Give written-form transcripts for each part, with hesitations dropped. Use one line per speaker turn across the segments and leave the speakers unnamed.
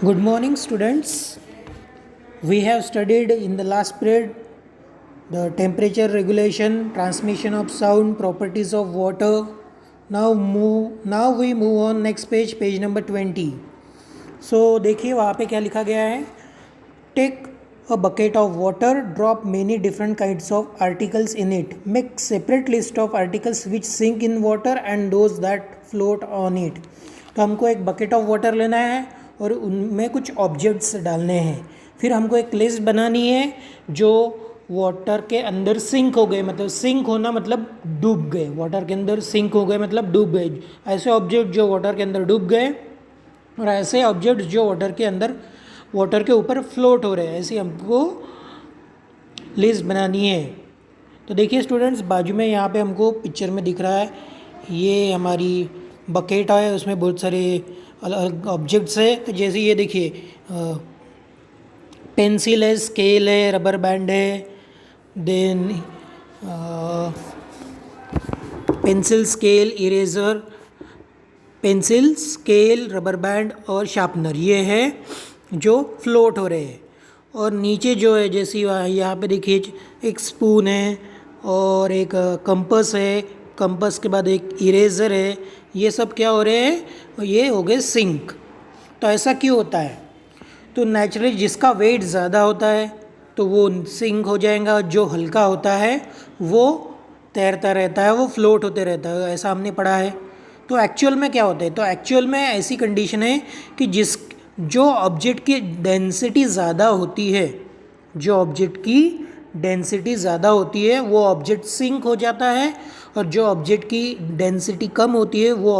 Good morning, students. We have studied in the last period the temperature regulation, transmission of sound, properties of water. Now we move on next page number 20. So देखिए वहाँ पे क्या लिखा गया है. Take a bucket of water, drop many different kinds of articles in it. Make separate list of articles which sink in water and those that float on it. तो हमको एक बकेट ऑफ वाटर लेना है और उनमें कुछ objects डालने हैं. फिर हमको एक लिस्ट बनानी है जो वाटर के अंदर सिंक हो गए, मतलब सिंक होना मतलब डूब गए, वाटर के अंदर सिंक हो गए मतलब डूब गए. ऐसे ऑब्जेक्ट जो वाटर के अंदर डूब गए और ऐसे ऑब्जेक्ट जो वाटर के ऊपर फ्लोट हो रहे हैं, ऐसी हमको लिस्ट बनानी है. तो देखिए स्टूडेंट्स, बाजू में यहाँ पे हमको पिक्चर में दिख रहा है ये हमारी बकेट है, उसमें बहुत सारे अलग अलग ऑब्जेक्ट्स है. तो जैसे ये देखिए पेंसिल है, स्केल है, रबर बैंड है, then pencil, scale, eraser, pencil, scale, rubber band और शार्पनर, ये है जो फ्लोट हो रहे हैं. और नीचे जो है जैसे यहाँ पे देखिए एक स्पून है और एक कंपास है, कंपास के बाद एक इरेज़र है. ये सब क्या हो रहे हैं, ये हो गए सिंक. तो ऐसा क्यों होता है? तो नेचुरली जिसका वेट ज़्यादा होता है तो वो सिंक हो जाएगा, जो हल्का होता है वो तैरता रहता है, वो फ्लोट होते रहता है, ऐसा हमने पढ़ा है. तो एक्चुअल में क्या होता है? तो एक्चुअल में ऐसी कंडीशन है कि जो ऑब्जेक्ट की डेंसिटी ज़्यादा होती है, जो ऑब्जेक्ट की डेंसिटी ज़्यादा होती है वो ऑब्जेक्ट सिंक हो जाता है, और जो ऑब्जेक्ट की डेंसिटी कम होती है वो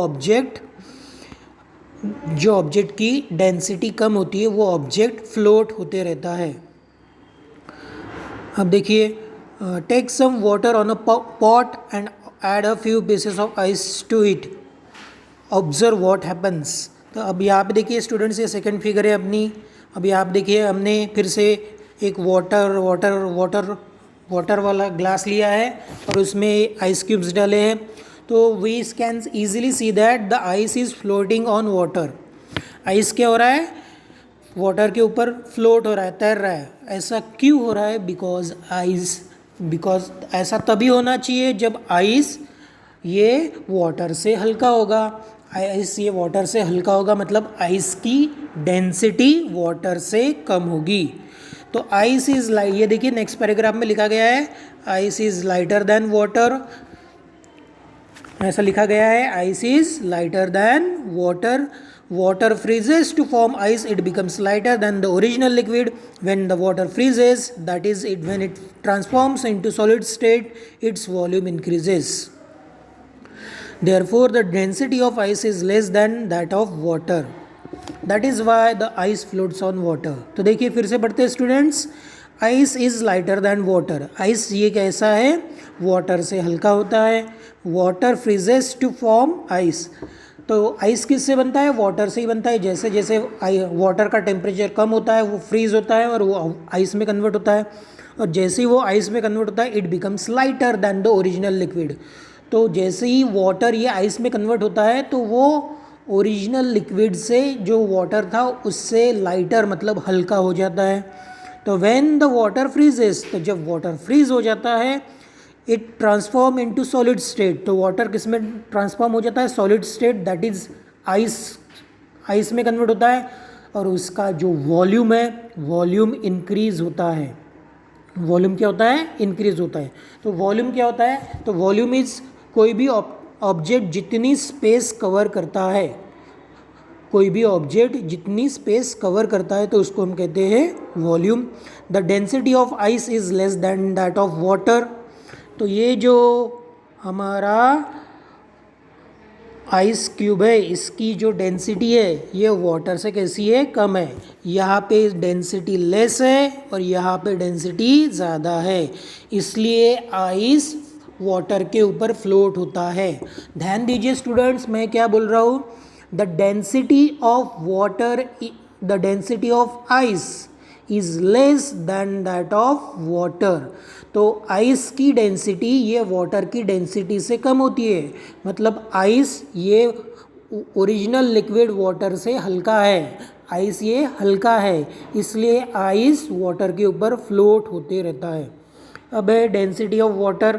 ऑब्जेक्ट फ्लोट होते रहता है. अब देखिए, take some water on a pot and add a few pieces of ice to it, observe what happens. तो अब यहाँ पे देखिए स्टूडेंट्स, ये सेकंड फिगर है अपनी. अब यहाँ पे देखिए हमने फिर से एक वाटर वाला ग्लास लिया है और उसमें आइस क्यूब्स डाले हैं. तो we can easily see that the ice is floating on water. Ice क्या हो रहा है? वाटर के ऊपर फ्लोट हो रहा है, तैर रहा है. ऐसा क्यों हो रहा है? बिकॉज ऐसा तभी होना चाहिए जब आइस ये वाटर से हल्का होगा. आइस ये वाटर से हल्का होगा मतलब आइस की डेंसिटी वाटर से कम होगी. तो आइस इज़ लाइट, ये देखिए नेक्स्ट पैराग्राफ में लिखा गया है ice is lighter than water. ऐसा लिखा गया है ice is lighter than water. Water freezes to form ice, it becomes lighter than the original liquid. When the water freezes, that is when it transforms into solid state, its volume increases. Therefore, the density of ice is less than that of water. That is why the ice floats on water. तो देखिए फिर से पढ़ते हैं students. Ice is lighter than water. Ice ये कैसा है? Water से हल्का होता है. Water freezes to form ice. तो आइस किससे बनता है? वाटर से ही बनता है. जैसे जैसे वाटर का टेम्परेचर कम होता है वो फ्रीज़ होता है और वो आइस में कन्वर्ट होता है, और जैसे ही वो आइस में कन्वर्ट होता है it becomes lighter then the original liquid. तो जैसे ही वाटर ये आइस में कन्वर्ट होता है तो वो ओरिजिनल लिक्विड से, जो वाटर था उससे लाइटर मतलब हल्का हो जाता है. तो व्हेन द वाटर फ्रीजेस, तो जब वाटर फ्रीज हो जाता है it transform into solid state. तो वाटर किस में ट्रांसफॉर्म हो जाता है? Solid state, that is ice में कन्वर्ट होता है, और उसका जो वॉल्यूम है वॉल्यूम इंक्रीज होता है. वॉल्यूम क्या होता है? इंक्रीज होता है. तो वॉल्यूम क्या होता है? तो वॉल्यूम इज़ कोई भी ऑब्जेक्ट जितनी स्पेस कवर करता है, कोई भी ऑब्जेक्ट जितनी स्पेस कवर करता है तो उसको हम कहते हैं volume. The density of ice is less than that of water. तो ये जो हमारा आइस क्यूब है इसकी जो डेंसिटी है ये वाटर से कैसी है? कम है. यहाँ पे डेंसिटी लेस है और यहाँ पे डेंसिटी ज़्यादा है, इसलिए आइस वाटर के ऊपर फ्लोट होता है. ध्यान दीजिए स्टूडेंट्स, मैं क्या बोल रहा हूँ? The density of ice is less than that of water. तो आइस की डेंसिटी ये वाटर की डेंसिटी से कम होती है, मतलब आइस ये ओरिजिनल लिक्विड वाटर से हल्का है, आइस ये हल्का है, इसलिए आइस वाटर के ऊपर फ्लोट होते रहता है। अब है डेंसिटी ऑफ वाटर।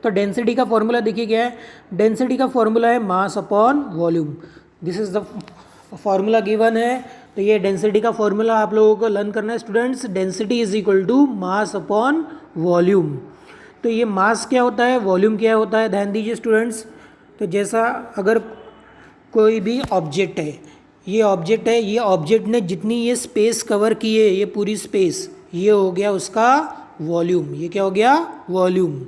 तो डेंसिटी का फॉर्मूला देखिए क्या है, डेंसिटी का फॉर्मूला है मास upon volume. This is the formula given है। तो ये डेंसिटी का फॉर्मूला आप लोगों को लर्न करना है students. Density is equal to mass upon volume. तो ये मास क्या होता है, वॉल्यूम क्या होता है, ध्यान दीजिए स्टूडेंट्स। तो जैसा अगर कोई भी ऑब्जेक्ट है, ये ऑब्जेक्ट है, ये ऑब्जेक्ट ने जितनी ये स्पेस कवर की है, ये पूरी स्पेस, ये हो गया उसका वॉल्यूम। ये क्या हो गया, वॉल्यूम।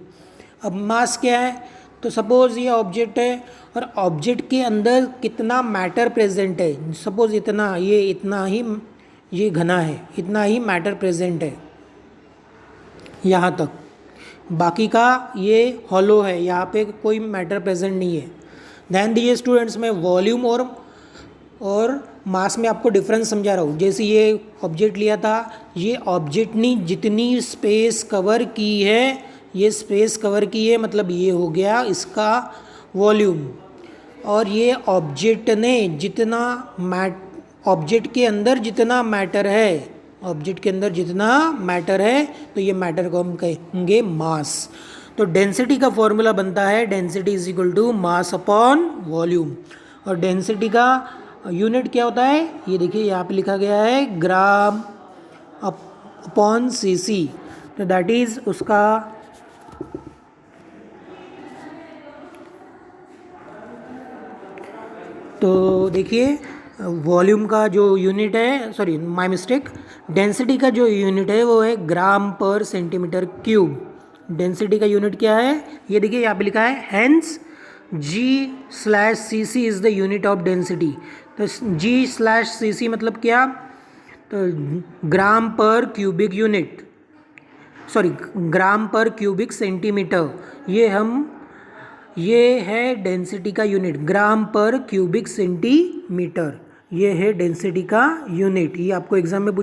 अब मास क्या है, तो सपोज़ ये ऑब्जेक्ट है और ऑब्जेक्ट के अंदर कितना मैटर प्रेजेंट है, सपोज़ इतना, ये इतना ही ये घना है, इतना ही मैटर प्रेजेंट है यहाँ तक, बाकी का ये हॉलो है, यहाँ पे कोई मैटर प्रेजेंट नहीं है। ध्यान दीजिए स्टूडेंट्स, मैं वॉल्यूम और मास में आपको डिफरेंस समझा रहा हूँ। जैसे ये ऑब्जेक्ट लिया था, ये ऑब्जेक्ट ने जितनी स्पेस कवर की है, ये स्पेस कवर की है, मतलब ये हो गया इसका वॉल्यूम। और ये ऑब्जेक्ट ने जितना ऑब्जेक्ट के अंदर जितना मैटर है, ऑब्जेक्ट के अंदर जितना मैटर है, तो ये मैटर को हम कहेंगे मास। तो डेंसिटी का फॉर्मूला बनता है density is equal to mass upon volume. और डेंसिटी का यूनिट क्या होता है, ये देखिए यहाँ पे लिखा गया है ग्राम अपॉन सीसी। तो दैट इज उसका तो देखिए वॉल्यूम का जो यूनिट है, सॉरी माय मिस्टेक, डेंसिटी का जो यूनिट है वो है ग्राम पर सेंटीमीटर क्यूब। डेंसिटी का यूनिट क्या है, ये देखिए यहाँ पे लिखा है hence G/cc is the unit of density. तो G/cc मतलब क्या, तो ग्राम पर क्यूबिक यूनिट, सॉरी ग्राम पर क्यूबिक सेंटीमीटर। ये है डेंसिटी का यूनिट, ग्राम पर क्यूबिक सेंटीमीटर, ये है डेंसिटी का यूनिट। ये आपको एग्जाम में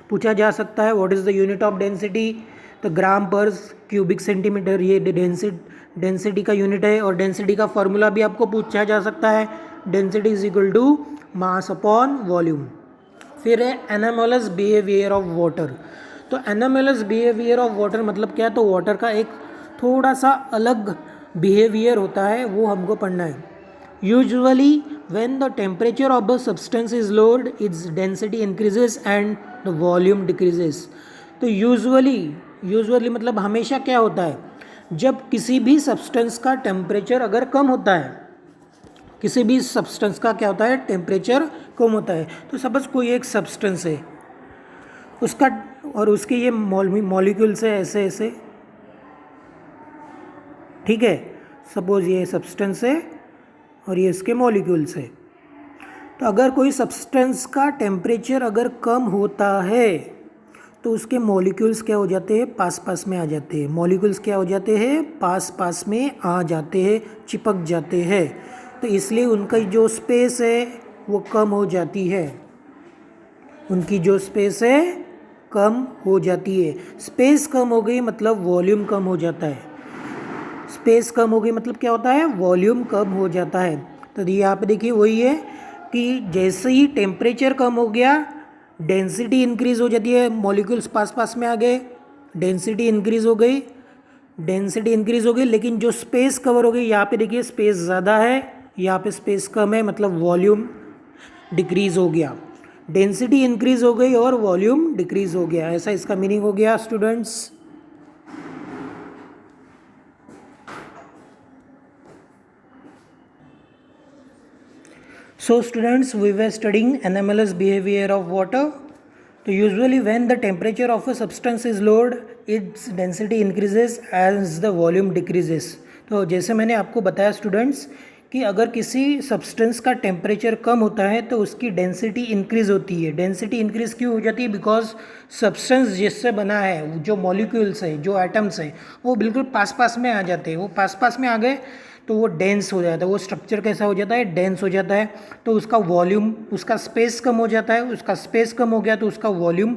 पूछा जा सकता है, what is the unit of density, तो ग्राम पर क्यूबिक सेंटीमीटर, ये डेंसिटी का यूनिट है। और डेंसिटी का फॉर्मूला भी आपको पूछा जा सकता है, density is equal to mass upon volume. फिर है एनामोलस बिहेवियर ऑफ वाटर। तो एनामोलस बिहेवियर ऑफ वाटर मतलब क्या है, तो वाटर का एक थोड़ा सा अलग बिहेवियर होता है, वो हमको पढ़ना है। Usually when the temperature of the substance is load, its density increases and the volume decreases. तो यूजुअली मतलब हमेशा क्या होता है, जब किसी भी सब्सटेंस का टेम्परेचर अगर कम होता है, किसी भी सब्सटेंस का क्या होता है, टेम्परेचर कम होता है। तो सपोज कोई एक सब्सटेंस है उसका, और उसके ये मॉलिक्यूल्स है ऐसे ऐसे, ठीक है, सपोज ये सब्सटेंस है और ये इसके मॉलिक्यूल्स है। तो अगर कोई सब्सटेंस का टेम्परेचर अगर कम होता है तो उसके मॉलिक्यूल्स क्या हो जाते हैं, पास पास में आ जाते हैं। मॉलिक्यूल्स क्या हो जाते हैं, पास पास में आ जाते हैं, चिपक जाते हैं। तो इसलिए उनका जो स्पेस है वो कम हो जाती है, उनकी जो स्पेस है कम हो जाती है। स्पेस कम हो गई मतलब वॉल्यूम कम हो जाता है। स्पेस कम हो गई मतलब क्या होता है, वॉल्यूम कम हो जाता है। तो यहाँ पे देखिए वही है कि जैसे ही टेम्परेचर कम हो गया, डेंसिटी इंक्रीज़ हो जाती है, मॉलिक्यूल्स पास पास में आ गए, डेंसिटी इंक्रीज़ हो गई, लेकिन जो स्पेस कवर हो गई, यहाँ पे देखिए स्पेस ज़्यादा है, यहाँ पे स्पेस कम है, मतलब वॉल्यूम डिक्रीज़ हो गया। डेंसिटी इंक्रीज़ हो गई और वॉल्यूम डिक्रीज़ हो गया, ऐसा इसका मीनिंग हो गया students. So students, we were studying anomalous behavior of water. So usually when the temperature of a substance is lowered, its density increases as the volume decreases. तो जैसे मैंने आपको बताया स्टूडेंट्स कि अगर किसी सब्सटेंस का टेम्परेचर कम होता है तो उसकी डेंसिटी इंक्रीज़ होती है। डेंसिटी इंक्रीज़ क्यों हो जाती है, बिकॉज सब्सटेंस जिससे बना है, जो मॉलिक्यूल्स है, जो एटम्स हैं, वो बिल्कुल पास पास में आ जाते हैं। वो पास पास में आ गए तो वो डेंस हो जाता है, वो स्ट्रक्चर कैसा हो जाता है, डेंस हो जाता है। तो उसका वॉल्यूम, उसका स्पेस कम हो जाता है, उसका स्पेस कम हो गया तो उसका वॉल्यूम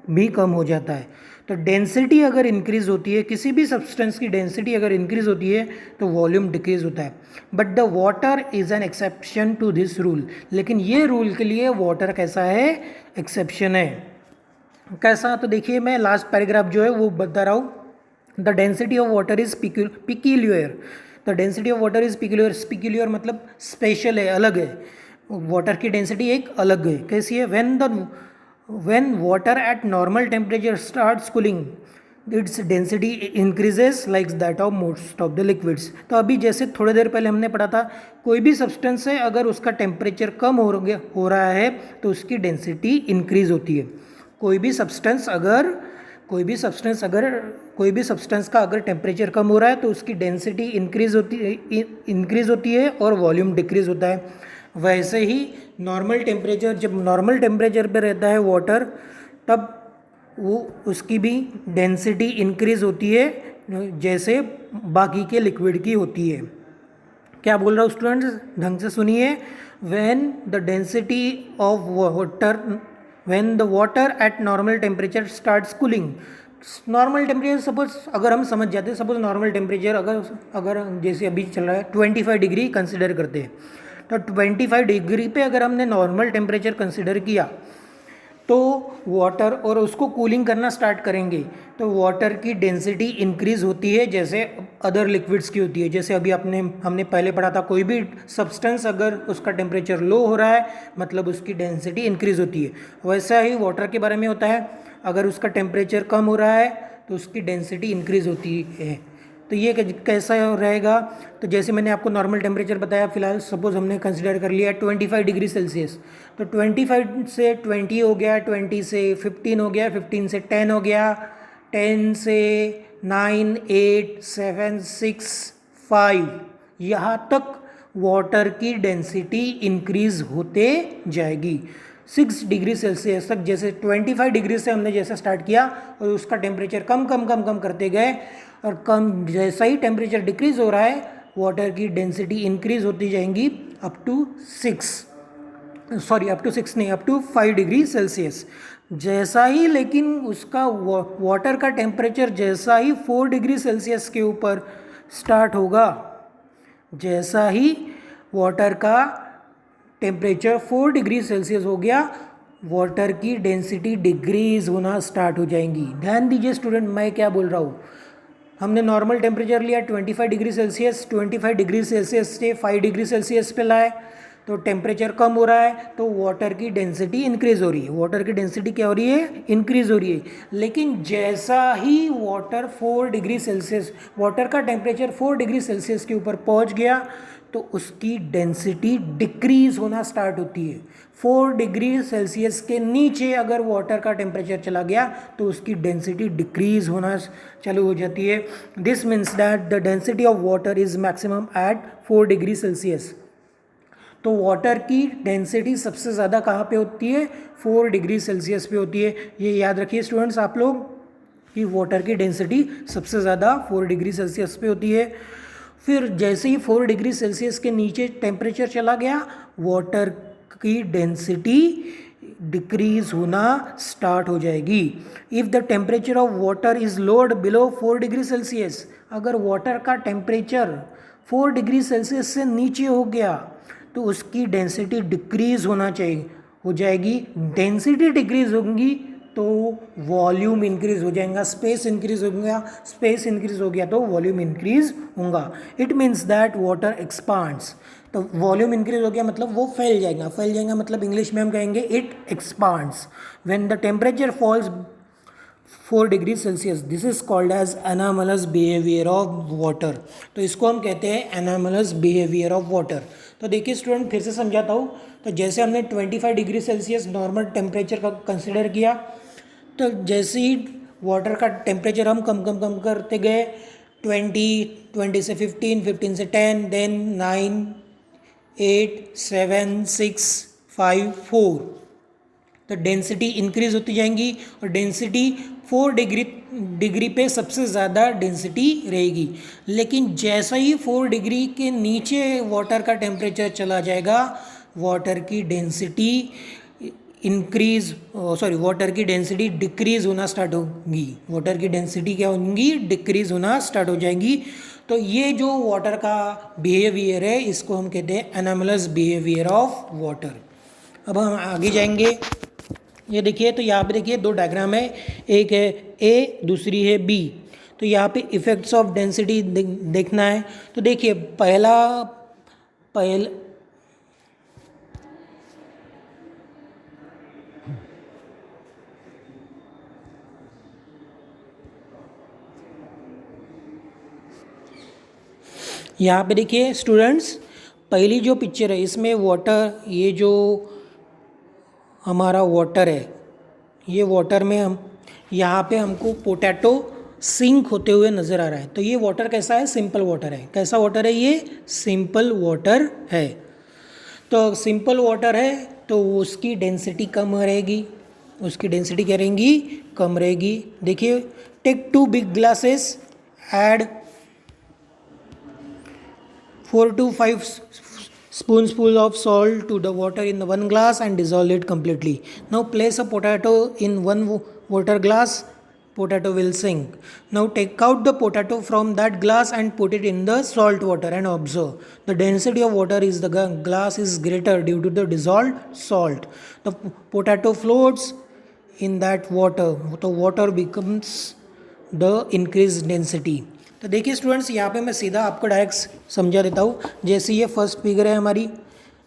भी कम हो जाता है। तो डेंसिटी अगर इंक्रीज होती है, किसी भी सब्सटेंस की डेंसिटी अगर इंक्रीज होती है तो वॉल्यूम डिक्रीज होता है। But the water is an exception to this rule. लेकिन ये रूल के लिए वाटर कैसा है, एक्सेप्शन है। कैसा, तो देखिए मैं लास्ट पैराग्राफ जो है वो बता रहा हूँ। The density of water is peculiar. The density of water is peculiar. Peculiar मतलब स्पेशल है, अलग है। वाटर की डेंसिटी एक अलग है। कैसी है? when water at normal temperature starts cooling its density increases like that of most of the liquids। तो अभी जैसे थोड़ी देर पहले हमने पढ़ा था, कोई भी सब्सटेंस है अगर उसका टेम्परेचर कम हो रहा है तो उसकी डेंसिटी इंक्रीज होती है। कोई भी सब्सटेंस का अगर टेम्परेचर कम हो रहा है तो उसकी डेंसिटी इंक्रीज होती है और वॉल्यूम डिक्रीज होता है। वैसे ही जब नॉर्मल टेम्परेचर पे रहता है वाटर, तब वो उसकी भी डेंसिटी इंक्रीज होती है जैसे बाकी के लिक्विड की होती है। क्या बोल रहा हूँ स्टूडेंट्स, ढंग से सुनिए। When the water at normal temperature starts cooling. Normal temperature suppose अगर हम समझ जाते हैं, सपोज नॉर्मल टेम्परेचर अगर जैसे अभी चल रहा है 25 डिग्री कंसिडर करते हैं, तो 25 डिग्री पे अगर हमने नॉर्मल टेम्परेचर कंसिडर किया तो वाटर, और उसको कूलिंग करना स्टार्ट करेंगे तो वाटर की डेंसिटी इंक्रीज होती है जैसे अदर लिक्विड्स की होती है। जैसे अभी हमने पहले पढ़ा था, कोई भी सब्सटेंस अगर उसका टेम्परेचर लो हो रहा है मतलब उसकी डेंसिटी इंक्रीज होती है। वैसा ही वाटर के बारे में होता है, अगर उसका टेम्परेचर कम हो रहा है तो उसकी डेंसिटी इंक्रीज होती है। तो ये कैसा रहेगा, तो जैसे मैंने आपको नॉर्मल टेम्परेचर बताया, फिलहाल सपोज हमने कंसिडर कर लिया 25 डिग्री सेल्सियस, तो 25 से 20 हो गया, 20 से 15 हो गया, 15 से 10 हो गया, 10 से 9, 8, 7, 6, 5, यहाँ तक वाटर की डेंसिटी इंक्रीज होते जाएगी 6 डिग्री सेल्सियस तक। जैसे 25 डिग्री से हमने जैसे स्टार्ट किया और उसका टेम्परेचर कम करते गए, और जैसा ही टेम्परेचर डिक्रीज हो रहा है वाटर की डेंसिटी इंक्रीज होती जाएंगी अप टू 5 डिग्री सेल्सियस। जैसा ही लेकिन उसका वाटर का टेम्परेचर जैसा ही 4 डिग्री सेल्सियस के ऊपर स्टार्ट होगा, जैसा ही वाटर का टेम्परेचर 4 डिग्री सेल्सियस हो गया, वाटर की डेंसिटी डिक्रीज होना स्टार्ट हो जाएंगी। ध्यान दीजिए स्टूडेंट, मैं क्या बोल रहा हूँ। हमने नॉर्मल टेम्परेचर लिया 25 डिग्री सेल्सियस, 25 डिग्री सेल्सियस से 5 डिग्री सेल्सियस पे लाए, तो टेम्परेचर कम हो रहा है तो वाटर की डेंसिटी इंक्रीज हो रही है। वाटर की डेंसिटी क्या हो रही है, इंक्रीज हो रही है। लेकिन जैसा ही वाटर का टेम्परेचर 4 डिग्री सेल्सियस के ऊपर पहुंच गया तो उसकी डेंसिटी डिक्रीज होना स्टार्ट होती है। 4 डिग्री सेल्सियस के नीचे अगर वाटर का टेम्परेचर चला गया तो उसकी डेंसिटी डिक्रीज होना चालू हो जाती है। This means that the density of water is maximum at 4 degree Celsius. तो वाटर की डेंसिटी सबसे ज़्यादा कहाँ पे होती है, 4 डिग्री सेल्सियस पे होती है। ये याद रखिए स्टूडेंट्स आप लोग कि वाटर की डेंसिटी सबसे ज़्यादा 4 डिग्री सेल्सियस पे होती है। फिर जैसे ही 4 डिग्री सेल्सियस के नीचे टेम्परेचर चला गया, वाटर की डेंसिटी डिक्रीज होना स्टार्ट हो जाएगी। If the temperature of water is lowered below 4 degree Celsius, अगर वाटर का टेम्परेचर 4 डिग्री सेल्सियस से नीचे हो गया तो उसकी डेंसिटी डिक्रीज हो जाएगी। डेंसिटी डिक्रीज होगी तो वॉल्यूम इंक्रीज हो जाएगा, स्पेस इंक्रीज हो गया तो वॉल्यूम इंक्रीज होगा। It means that water expands. तो वॉल्यूम इंक्रीज हो गया मतलब वो फैल जाएगा मतलब इंग्लिश में हम कहेंगे it expands. When the temperature falls 4 degree Celsius, this is called as anomalous behaviour of water. तो इसको हम कहते हैं एनामलस बिहेवियर ऑफ वाटर। तो देखिए स्टूडेंट, फिर से समझाता हूँ। तो जैसे हमने 25 डिग्री सेल्सियस नॉर्मल टेम्परेचर का कंसिडर किया, तो जैसे ही वाटर का टेम्परेचर हम कम करते गए, 20 से 15, 15 से 10, देन 9, 8, 7, 6, 5, 4, तो डेंसिटी इंक्रीज होती जाएंगी और डेंसिटी 4 डिग्री पे सबसे ज़्यादा डेंसिटी रहेगी। लेकिन जैसा ही 4 डिग्री के नीचे वाटर का टेम्परेचर चला जाएगा, वाटर की डेंसिटी इंक्रीज वाटर की डेंसिटी डिक्रीज होना स्टार्ट होगी, वाटर की डेंसिटी क्या होंगी, डिक्रीज होना स्टार्ट हो जाएंगी। तो ये जो वाटर का बिहेवियर है इसको हम कहते हैं एनामलस बिहेवियर ऑफ वाटर। अब हम आगे जाएंगे, ये देखिए तो यहाँ पे देखिए दो डायग्राम है, एक है ए दूसरी है बी। तो यहाँ पे इफेक्ट्स ऑफ डेंसिटी देखना है। तो देखिए पहला पहल यहाँ पे देखिए स्टूडेंट्स, पहली जो पिक्चर है इसमें वाटर, ये जो हमारा वाटर है, ये वाटर में हम यहाँ पे हमको पोटैटो सिंक होते हुए नज़र आ रहा है। तो ये वाटर कैसा है, सिंपल वाटर है। कैसा वाटर है ये, सिंपल वाटर है। तो सिंपल वाटर है तो उसकी डेंसिटी कम रहेगी, उसकी डेंसिटी क्या रहेगी, कम रहेगी। देखिए take 2 big glasses, add 4 to 5 spoonfuls of salt to the water in the one glass and dissolve it completely. Now place a potato in one water glass, potato will sink. Now take out the potato from that glass and put it in the salt water and observe. The density of water is the glass is greater due to the dissolved salt. The potato floats in that water. The water becomes the increased density. तो देखिए students, यहाँ पे मैं सीधा आपको direct समझा देता हूँ। जैसे ये फर्स्ट फिगर है हमारी,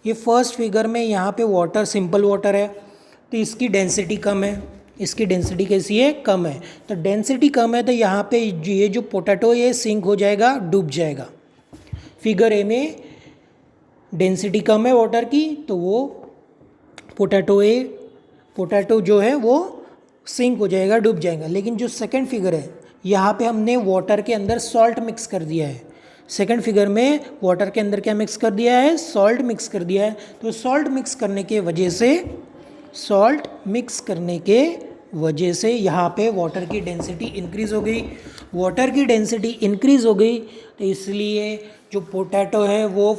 ये फर्स्ट फिगर में यहाँ पे वाटर सिंपल वाटर है तो इसकी डेंसिटी कम है, इसकी डेंसिटी कैसी है, कम है। तो डेंसिटी कम है तो यहाँ पे ये जो पोटैटो ये सिंक हो जाएगा, डूब जाएगा। फिगर ए में डेंसिटी कम है वाटर की तो वो पोटैटो जो है वो सिंक हो जाएगा, डूब जाएगा। लेकिन जो सेकंड फिगर है यहाँ पे हमने वाटर के अंदर सॉल्ट मिक्स कर दिया है। सेकंड फिगर में वाटर के अंदर क्या मिक्स कर दिया है, सॉल्ट मिक्स कर दिया है। तो सॉल्ट मिक्स करने के वजह से यहाँ पे वाटर की डेंसिटी इंक्रीज हो गई। वाटर की डेंसिटी इंक्रीज हो गई तो इसलिए जो पोटैटो है वो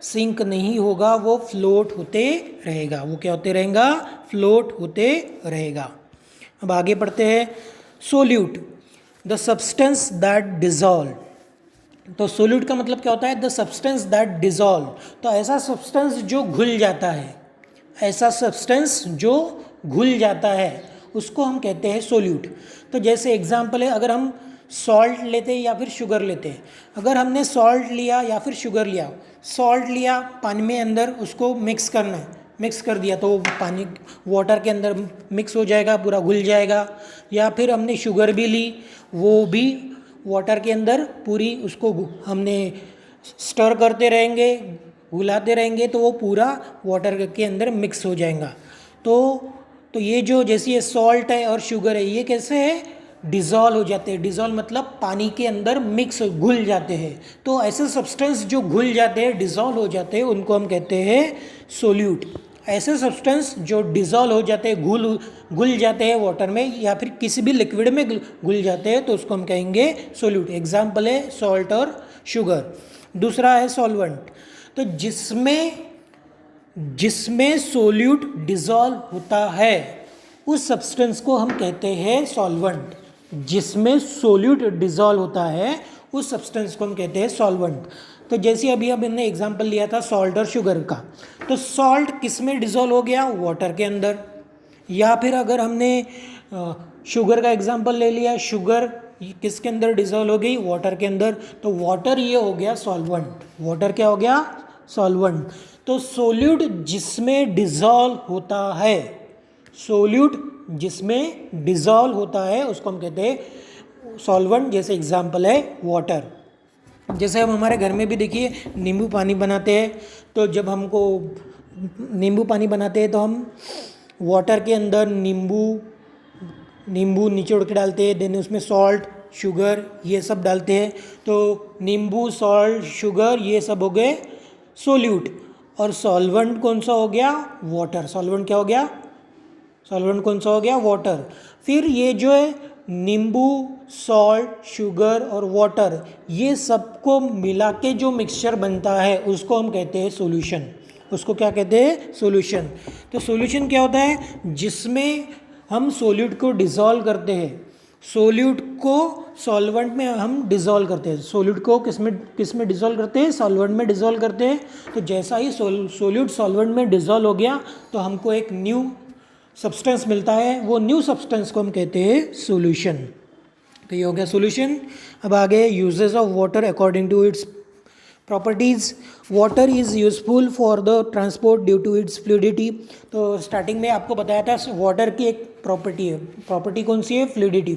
सिंक नहीं होगा, वो फ्लोट होते रहेगा। वो क्या होते रहेगा, फ्लोट होते रहेगा। अब आगे पढ़ते हैं। Solute, the substance that dissolve. तो सोल्यूट का मतलब क्या होता है, द सब्सटेंस दैट डिजॉल्व। तो ऐसा सब्सटेंस जो घुल जाता है, ऐसा सब्सटेंस जो घुल जाता है उसको हम कहते हैं सोल्यूट। तो जैसे एग्जांपल है, अगर हम सॉल्ट लेते हैं या फिर शुगर लेते हैं। अगर हमने सॉल्ट लिया या फिर शुगर लिया, सॉल्ट लिया पानी में अंदर उसको मिक्स करना है, मिक्स कर दिया तो वो पानी वाटर के अंदर मिक्स हो जाएगा, पूरा घुल जाएगा। या फिर हमने शुगर भी ली, वो भी वाटर के अंदर पूरी उसको हमने स्टर करते रहेंगे, घुलाते रहेंगे तो वो पूरा वाटर के अंदर मिक्स हो जाएगा। तो ये जो जैसे ये सॉल्ट है और शुगर है, ये कैसे है, डिज़ोल्व हो जाते हैं। डिज़ोल्व मतलब पानी के अंदर मिक्स घुल जाते हैं। तो ऐसे सब्सटेंस जो घुल जाते हैं, डिज़ोल्व हो जाते हैं, उनको हम कहते हैं सोल्यूट। ऐसे सब्सटेंस जो डिज़ोल्व हो जाते हैं, घुल जाते हैं वाटर में या फिर किसी भी लिक्विड में घुल जाते हैं, तो उसको हम कहेंगे सोल्यूट। एग्जाम्पल है सॉल्ट और शुगर। दूसरा है सॉल्वेंट। तो जिसमें सोल्यूट डिज़ोल्व होता है उस सब्सटेंस को हम कहते हैं सॉल्वेंट। जिसमें सोल्यूट डिज़ोल्व होता है उस सब्सटेंस को हम कहते हैं सॉल्वेंट। तो जैसे अभी हमने एग्जांपल लिया था सॉल्ट और शुगर का, तो सॉल्ट किस में डिज़ोल्व हो गया, वाटर के अंदर। या फिर अगर हमने शुगर का एग्जांपल ले लिया, शुगर किसके अंदर डिज़ोल्व हो गई, वाटर के अंदर। तो वाटर ये हो गया सॉल्वेंट। वाटर क्या हो गया, सॉल्वेंट। तो सोल्यूट जिसमें डिज़ोल्व होता है, सोल्यूट जिसमें डिज़ोल्व होता है उसको हम कहते हैं सॉल्वेंट। जैसे एग्जांपल है वाटर। जैसे हम हमारे घर में भी देखिए नींबू पानी बनाते हैं, तो जब हमको नींबू पानी बनाते हैं तो हम वाटर के अंदर नींबू निचोड़ के डालते हैं, देन उसमें सॉल्ट, शुगर ये सब डालते हैं। तो नींबू, सॉल्ट, शुगर ये सब हो गए सोल्यूट। और सॉल्वेंट कौन सा हो गया, वाटर। सॉल्वेंट क्या हो गया, सॉल्वेंट कौन सा हो गया, वाटर। फिर ये जो है नींबू, सॉल्ट, शुगर और वाटर, ये सबको मिला के जो मिक्सचर बनता है उसको हम कहते हैं सॉल्यूशन। उसको क्या कहते हैं, सॉल्यूशन। तो सॉल्यूशन क्या होता है, जिसमें हम सॉल्यूट को डिसॉल्व करते हैं, सॉल्यूट को सॉल्वेंट में हम डिसॉल्व करते हैं। सॉल्यूट को किस में डिसॉल्व करते हैं, सॉल्वेंट में डिसॉल्व करते हैं। तो जैसा ही सॉल्यूट सॉल्वेंट में डिसॉल्व हो गया तो हमको एक न्यू सब्सटेंस मिलता है, वो न्यू सब्सटेंस को हम कहते हैं सॉल्यूशन। तो ये हो गया सॉल्यूशन। अब आगे uses of water according to its properties. Water is useful for the transport due to its fluidity. तो स्टार्टिंग में आपको बताया था वाटर की एक प्रॉपर्टी है, प्रॉपर्टी कौन सी है, फ्लूइडिटी।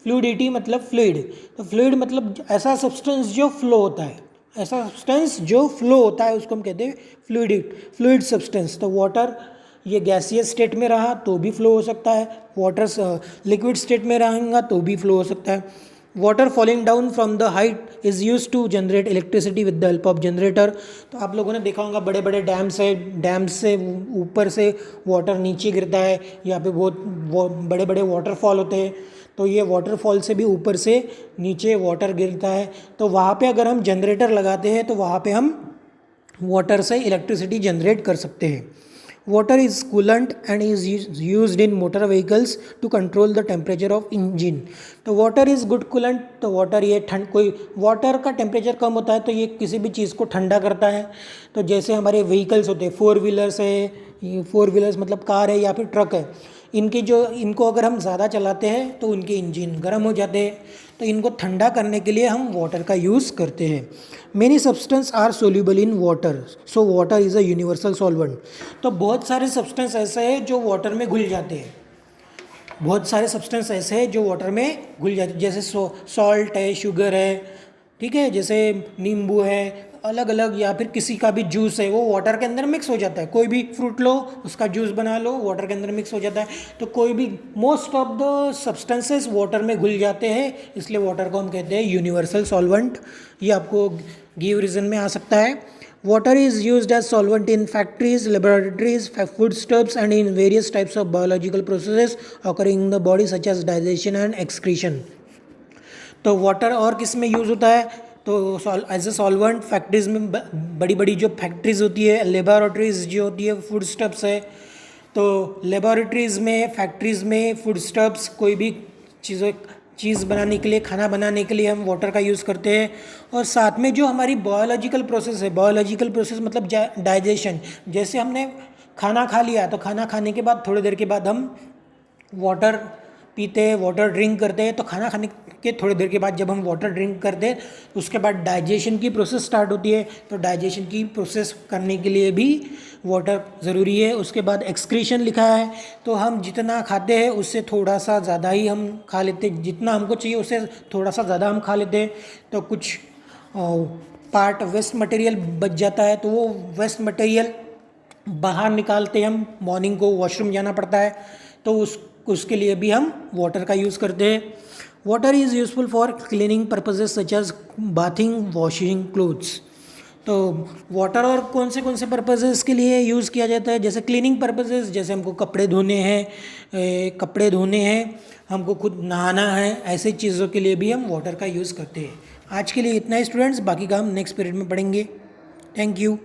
फ्लूइडिटी मतलब फ्लूइड, तो फ्लूइड मतलब ऐसा सब्सटेंस जो फ्लो होता है, ऐसा सब्सटेंस जो फ्लो होता है उसको हम कहते हैं फ्लूइड सब्सटेंस। तो वाटर ये गैसियस स्टेट में रहा तो भी फ्लो हो सकता है, वाटर लिक्विड स्टेट में रहेगा तो भी फ्लो हो सकता है। Water falling down from the height is use to generate electricity with the help of generator. तो आप लोगों ने देखा होगा बड़े बड़े डैम से ऊपर से वाटर नीचे गिरता है, यहाँ पे बहुत बड़े बड़े वाटरफॉल होते हैं, तो ये वाटरफॉल से भी ऊपर से नीचे वाटर गिरता है। तो वहाँ पे अगर हम जनरेटर लगाते हैं तो वहाँ पे हम वाटर से इलेक्ट्रिसिटी जनरेट कर सकते हैं। Water is coolant and is used in motor vehicles to control the temperature of engine. तो वाटर इज़ गुड कूलेंट। तो वाटर ये कोई वाटर का टेम्परेचर कम होता है तो ये किसी भी चीज़ को ठंडा करता है। तो जैसे हमारे व्हीकल्स होते हैं, 4 व्हीलर्स है, ये 4 व्हीलर्स मतलब कार है या फिर ट्रक है, इनको अगर हम ज़्यादा चलाते हैं तो उनके इंजन गर्म हो जाते हैं, तो इनको ठंडा करने के लिए हम वाटर का यूज़ करते हैं। Many substance are soluble in water, so water is a universal solvent. तो बहुत सारे सब्सटेंस ऐसे हैं जो वाटर में घुल जाते हैं, बहुत सारे सब्सटेंस ऐसे हैं जो वाटर में घुल जाते हैं, जैसे सॉल्ट है, शुगर है, ठीक है, जैसे नींबू है, अलग अलग, या फिर किसी का भी जूस है वो वाटर के अंदर मिक्स हो जाता है। कोई भी फ्रूट लो उसका जूस बना लो वाटर के अंदर मिक्स हो जाता है। तो कोई भी most of the substances water में घुल जाते हैं, इसलिए वाटर को हम कहते हैं यूनिवर्सल सॉल्वेंट। ये आपको गिव रीजन में आ सकता है। Water is used as solvent in factories, laboratories, food stuffs and in various types of biological processes occurring in the body such as digestion and excretion. तो वाटर और किस में यूज़ होता है, तो एज ए सॉल्वेंट फैक्ट्रीज में, बड़ी बड़ी जो फैक्ट्रीज होती है, लेबोरेटरीज जो होती है, फूड स्टब्स है, तो लेबोरेटरीज में, फैक्ट्रीज में, फूड स्टब्स, कोई भी चीज़ बनाने के लिए, खाना बनाने के लिए हम वाटर का यूज़ करते हैं। और साथ में जो हमारी बायोलॉजिकल प्रोसेस है, बायोलॉजिकल प्रोसेस मतलब डाइजेशन, जैसे हमने खाना खा लिया तो खाना खाने के बाद थोड़ी देर के बाद हम वाटर पीते हैं, वाटर ड्रिंक करते हैं। तो खाना खाने के थोड़ी देर के बाद जब हम वाटर ड्रिंक करते हैं उसके बाद डाइजेशन की प्रोसेस स्टार्ट होती है। तो डाइजेशन की प्रोसेस करने के लिए भी वाटर ज़रूरी है। उसके बाद एक्सक्रीशन लिखा है, तो हम जितना खाते हैं उससे थोड़ा सा ज़्यादा ही हम खा लेते हैं, जितना हमको चाहिए उससे थोड़ा सा ज़्यादा हम खा लेते हैं। तो कुछ पार्ट वेस्ट मटेरियल बच जाता है, तो वो वेस्ट मटेरियल बाहर निकालते हैं हम, मॉर्निंग को वॉशरूम जाना पड़ता है तो उसके लिए भी हम वाटर का यूज़ करते हैं। Water is useful for cleaning purposes such as bathing, washing clothes. तो वाटर और कौन से पर्पजेज़ के लिए यूज़ किया जाता है, जैसे क्लीनिंग पर्पजेज़, जैसे हमको कपड़े धोने हैं, हमको खुद नहाना है, ऐसे चीज़ों के लिए भी हम वाटर का यूज़ करते हैं। आज के लिए इतना ही स्टूडेंट्स, बाकी का हम नेक्स्ट पीरियड में पढ़ेंगे। Thank you.